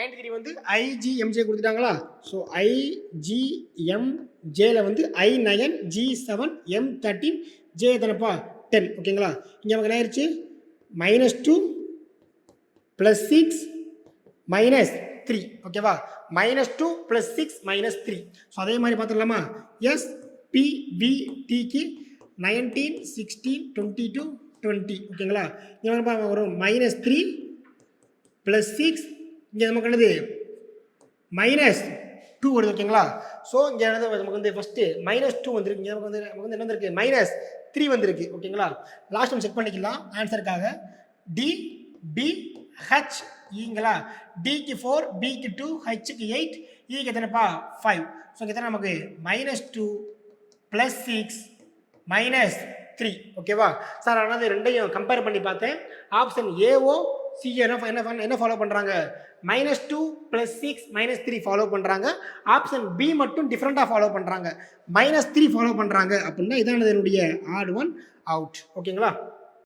93 வந்து IGMJ கொடுத்துட்டாங்களா? So IGMJல வந்து I9 G7 M13 J எத்தனைப்பா 10 ஓகேங்களா? இங்கே நமக்கு என்ன ஆயிடுச்சு -2 +6 -3 ஓகேவா? -2 +6 -3. ஸோ அதே மாதிரி பார்த்துடலாமா? SPVTக்கு 19 16 22 20 ஓகேங்களா? இங்கே வரும் -3 +6 இங்கே நமக்கு என்னது -2 வருது ஓகேங்களா? ஸோ இங்கே நமக்கு வந்து ஃபஸ்ட்டு -2 வந்துருக்கு. இங்கே நமக்கு வந்து என்ன வந்திருக்கு -3 வந்திருக்கு ஓகேங்களா? லாஸ்ட் ஒன் செக் பண்ணிக்கலாம் ஆன்சருக்காக. D B H ஈங்களா? Dக்கு 4 Bக்கு 2 Hக்கு 8 ஈக்கு எத்தனைப்பா 5. ஸோ இங்கே எத்தனை நமக்கு -2 +6 -3 ஓகேவா? சார் ஆனால் ரெண்டையும் கம்பேர் பண்ணி பார்த்தேன். ஆப்ஷன் ஏஓ சிஏ என்ன ஃபாலோ பண்ணுறாங்க -2 +6 -3 ஃபாலோ பண்ணுறாங்க. ஆப்ஷன் பி மட்டும் டிஃப்ரெண்ட்டாக ஃபாலோ பண்ணுறாங்க -3 ஃபாலோ பண்ணுறாங்க அப்படின்னா இதானது என்னுடைய ஆட் ஒன் அவுட் ஓகேங்களா?